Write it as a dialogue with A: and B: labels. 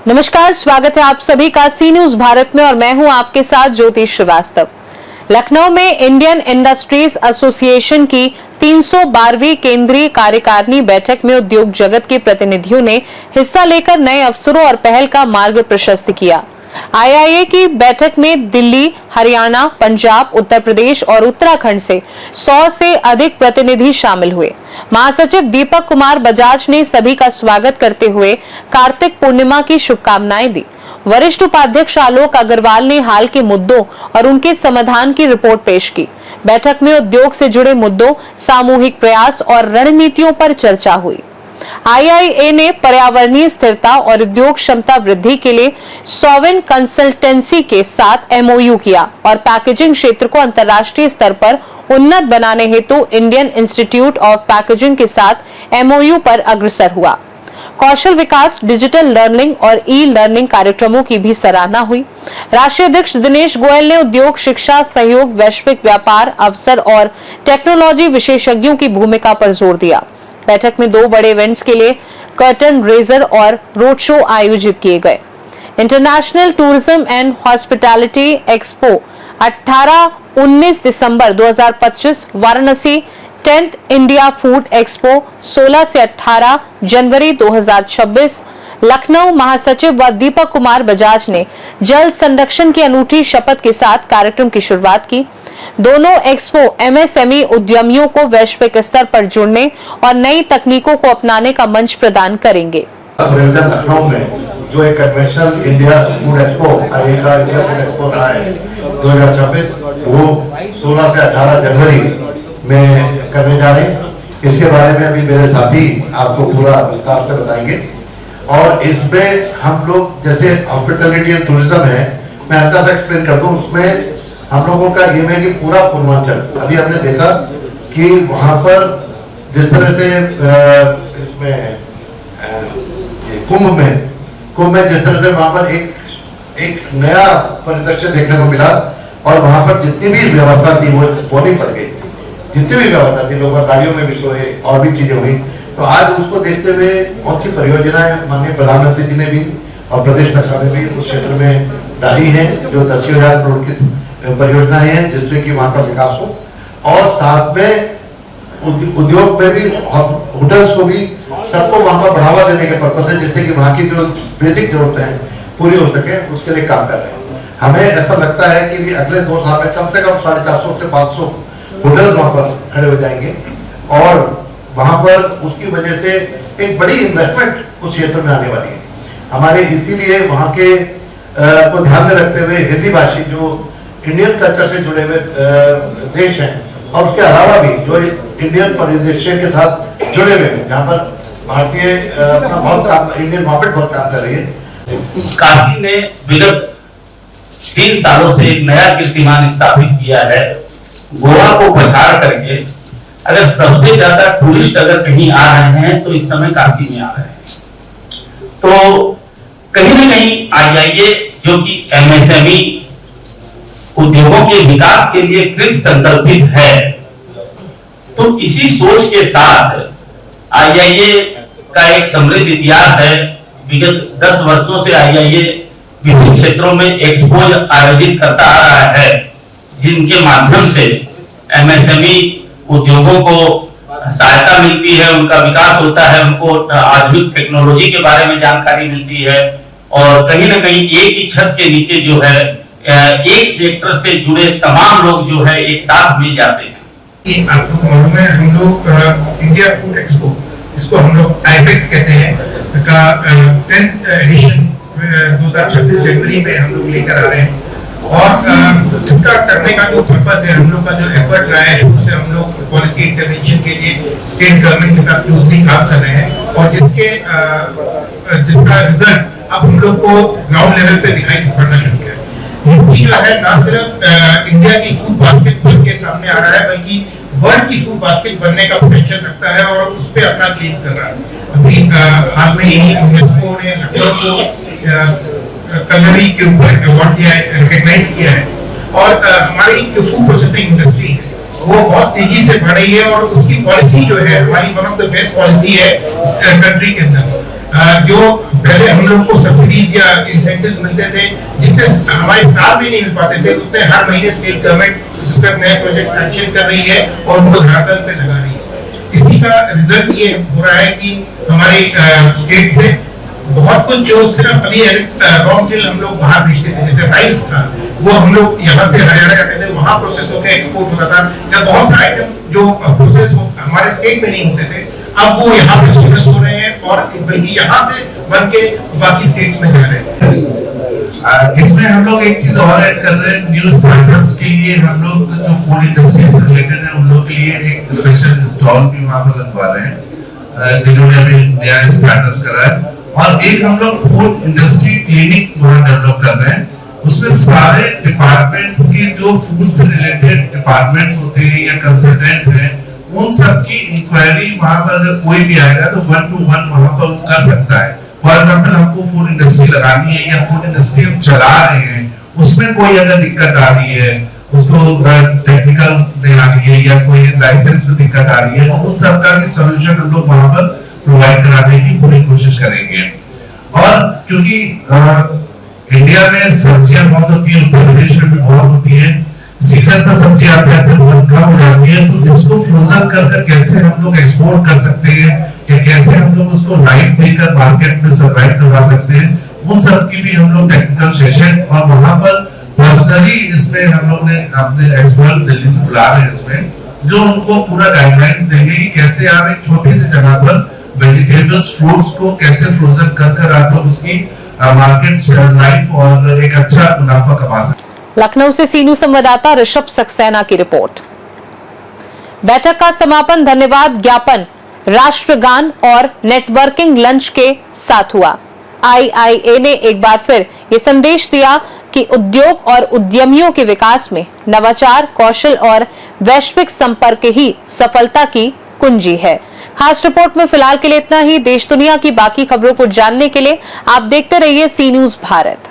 A: नमस्कार, स्वागत है आप सभी का सी न्यूज भारत में और मैं हूं आपके साथ ज्योति श्रीवास्तव। लखनऊ में इंडियन इंडस्ट्रीज एसोसिएशन की 312वीं केंद्रीय कार्यकारिणी बैठक में उद्योग जगत के प्रतिनिधियों ने हिस्सा लेकर नए अवसरों और पहल का मार्ग प्रशस्त किया। आईआईए की बैठक में दिल्ली, हरियाणा, पंजाब, उत्तर प्रदेश और उत्तराखंड से 100 से अधिक प्रतिनिधि शामिल हुए। महासचिव दीपक कुमार बजाज ने सभी का स्वागत करते हुए कार्तिक पूर्णिमा की शुभकामनाएं दी। वरिष्ठ उपाध्यक्ष आलोक अग्रवाल ने हाल के मुद्दों और उनके समाधान की रिपोर्ट पेश की। बैठक में उद्योग से जुड़े मुद्दों, सामूहिक प्रयास और रणनीतियों पर चर्चा हुई। आईआईए ने पर्यावरणीय स्थिरता और उद्योग क्षमता वृद्धि के लिए सोवेन कंसल्टेंसी के साथ एमओयू किया और पैकेजिंग क्षेत्र को अंतर्राष्ट्रीय स्तर पर उन्नत बनाने हेतु इंडियन इंस्टीट्यूट ऑफ पैकेजिंग के साथ एमओयू पर अग्रसर हुआ। कौशल विकास, डिजिटल लर्निंग और ई लर्निंग कार्यक्रमों की भी सराहना हुई। राष्ट्रीय अध्यक्ष दिनेश गोयल ने उद्योग, शिक्षा, सहयोग, वैश्विक व्यापार अवसर और टेक्नोलॉजी विशेषज्ञों की भूमिका पर जोर दिया। बैठक में 2 बड़े इवेंट्स के लिए कर्टन रेजर और रोड शो आयोजित किए गए। International tourism and hospitality expo 18-19 December 2025, Varanasi 10th India food expo 16 से 18 जनवरी 2026। लखनऊ महासचिव व दीपक कुमार बजाज ने जल संरक्षण की अनूठी शपथ के साथ कार्यक्रम की शुरुआत की। दोनों एक्सपो एमएसएमई उद्यमियों को वैश्विक स्तर पर जुड़ने और नई तकनीकों को अपनाने का मंच प्रदान करेंगे।
B: लखनऊ में जो एक कन्वेंशनल इंडिया फूड एक्सपो आएगा, इंडिया फूड एक्सपो रहा है 2026, वो 16 से 18 जनवरी में करने जा रहे हैं। इसके बारे में अभी मेरे साथी आपको पूरा विस्तार से बताएंगे। और इसमें हम लोग जैसे हॉस्पिटैलिटी एंड टूरिज्म है, मैं हल्का सा एक्सप्लेन कर दूं। उसमें हम लोगों का एम है कि पूरा पूर्वांचल, अभी हमने देखा कि वहां पर जिस तरह से इसमें कुंभ में जिस तरह से वहां पर एक नया परिदृश्य देखने को मिला और वहां पर जितनी भी व्यवस्था थी वो नहीं पड़ गई। जितनी भी व्यवस्था थी, लोग गाड़ियों में भी सोए और भी चीजें हुई। तो आज उसको देखते हुए बहुत सी परियोजनाएं माननीय प्रधानमंत्री जी ने भी और प्रदेश सरकार ने भी उस क्षेत्र में डाली है, जो 10,000 करोड़ की परियोजनाएं हैं, जिससे कि वहां का विकास हो। और साथ में उद्योग में भी, होटल्स को भी, सबको वहां पर बढ़ावा देने के पर्पज है, जिससे कि वहां की जो बेसिक जरूरतें हैं पूरी हो सके, उसके लिए काम कर रहे हैं। हमें ऐसा लगता है कि अगले 2 साल में कम से कम 450 से 500 होटल वहां पर खड़े हो जाएंगे और वहां पर उसकी वजह से एक बड़ी इन्वेस्टमेंट उस क्षेत्र में आने वाली है हमारे। इसीलिए वहां के को ध्यान में रखते हुए हिंदी भाषी जो इंडियन कल्चर से जुड़े हुए देश हैं और उसके अलावा भी जो इंडियन परिदृश्य के साथ जुड़े हुए हैं, जहाँ पर भारतीय अपना बहुत काम, इंडियन मार्केट बहुत काम कर रही है।
C: काशी ने विगत 3 सालों से एक नया कीर्तिमान स्थापित किया है। गोवा को पछाड़ करके अगर सबसे ज्यादा टूरिस्ट अगर कहीं आ रहे हैं तो इस समय काशी में आ रहे हैं। तो कहीं न कहीं आईआईए जो कि एमएसएमई उद्योगों के विकास के लिए कृत संकल्पित है, तो इसी सोच के साथ आईआईए का एक समृद्ध इतिहास है। विगत 10 वर्षों से आईआईए विभिन्न क्षेत्रों में एक्सपो आयोजित करता आ रहा है, जिनके माध्यम से एमएसएमई उद्योगों को सहायता मिलती है, उनका विकास होता है, उनको आधुनिक टेक्नोलॉजी के बारे में जानकारी मिलती है और कहीं ना कहीं एक ही छत के नीचे जो है एक सेक्टर से जुड़े तमाम लोग जो है एक साथ मिल जाते हैं।
D: आपको मालूम है, हम लोग इंडिया फूड एक्सपो, इसको हम लोग आईफेक्स कहते हैं, का 10th एडिशन 2026 जनवरी में हम लोग लेकर आ रहे हैं। और इसका करने का जो पर्पस है, हम लोग का जो एफर्ट रहा है, उससे हम लोग पॉलिसी इंटरवेंशन के लिए स्टेट गवर्नमेंट के साथ क्लोजली काम कर रहे हैं और जिसका रिजल्ट अब हम लोग को ग्राउंड लेवल पे दिखाई पड़ना शुरू किया है। यूपी जो है ना सिर्फ इंडिया की फूड बास्केट बन के सामने आ रहा है, बल्कि वर्ल्ड की फूड बास्केट बनने का पोटेंशियल रखता है और उस पे अपना क्लेम कर रहा है। अभी हाल में यही यूनेस्को ने लखनऊ को कलरी के ऊपर अवार्ड दिया है, रिकॉग्नाइज किया है। और हमारी जो फूड प्रोसेसिंग इंडस्ट्री है, वो बहुत तेजी से बढ़ रही है और उसकी पॉलिसी जो है हमारी one of the best policy है कंट्री के अंदर। जो पहले हम लोग को सब्सिडीज या इंसेंटिव्स मिलते थे, जितने हमारे साल भी नहीं मिल पाते थे, उतने हर महीने स्टेट गवर्नमेंट उस पर नए प्रोजेक्ट सैंक्शन कर रही है और उनको धरातल पे लगा रही है। इसी का रिजल्ट ये हो रहा है कि हमारे स्टेट से बहुत कुछ जो सिर्फ अभी रॉ मटेरियल हम लोग बाहर भेजते थे, जैसे राइस था, वो हम लोग यहाँ से हरियाणा जाते थे, वहाँ प्रोसेस होकर एक्सपोर्ट होता था, या बहुत सारे आइटम जो प्रोसेस हमारे स्टेट में नहीं होते थे, अब वो यहाँ पे प्रोसेस हो रहे हैं और बल्कि यहाँ से बन के बाकी स्टेट्स में जा रहे हैं।
E: इसमें हम लोग एक चीज और ऐड कर रहे हैं, न्यू स्टार्टअप्स के लिए हम लोग जो फूड इंडस्ट्री से रिलेटेड है उन लोग के लिए एक स्पेशल स्टॉल भी वहाँ पर लगवा रहे हैं, जिन्होंने अभी नया स्टार्टअप्स करा है। और एक हम लोग फूड इंडस्ट्री क्लिनिक वहाँ डेवलप कर रहे हैं, उसमें सारे डिपार्टमेंट्स की जो फूड से रिलेटेड डिपार्टमेंट्स होते हैं या कंसल्टेंट हैं, उन सब की इंक्वायरी वहाँ पर अगर कोई भी आएगा तो 1 to 1 वहाँ पर कर सकता है। फॉर एग्जाम्पल हमको फूड इंडस्ट्री लगानी है या फूड इंडस्ट्री हम चला रहे हैं, उसमें कोई अगर दिक्कत आ रही है, उसको टेक्निकल नहीं आ रही है या कोई लाइसेंस में दिक्कत आ रही है, तो उन सब का भी सोल्यूशन हम लोग वहाँ पर प्रोवाइड कराने की पूरी कोशिश करेंगे। और क्योंकि इंडिया में सब्जियां बहुत होती है, उत्तर प्रदेश में भी बहुत होती है, सीजन पर सब्जी आते आते बहुत कम हो जाती है, तो इसको फ्रोजन कर कैसे हम लोग एक्सपोर्ट कर सकते हैं या कैसे हम लोग उसको लाइव देकर मार्केट में सर्वाइव करवा सकते हैं, उन सब की भी हम लोग टेक्निकल सेशन और वहां पर पर्सनली इसमें हम लोग ने अपने एक्सपर्ट्स दिल्ली से बुला रहे हैं इसमें, जो उनको पूरा गाइडलाइंस देंगे कि कैसे आप एक छोटी सी जगह पर वेजिटेबल्स फ्रूट्स को कैसे फ्रोजन कर आप लोग उसकी मार्केट लाइफ और एक अच्छा मुनाफा कमा सकते।
A: लखनऊ से सी न्यूज संवाददाता ऋषभ सक्सेना की रिपोर्ट। बैठक का समापन धन्यवाद ज्ञापन, राष्ट्रगान और नेटवर्किंग लंच के साथ हुआ। आईआईए ने एक बार फिर ये संदेश दिया कि उद्योग और उद्यमियों के विकास में नवाचार, कौशल और वैश्विक संपर्क ही सफलता की कुंजी है। खास रिपोर्ट में फिलहाल के लिए इतना ही। देश दुनिया की बाकी खबरों को जानने के लिए आप देखते रहिए सी न्यूज भारत।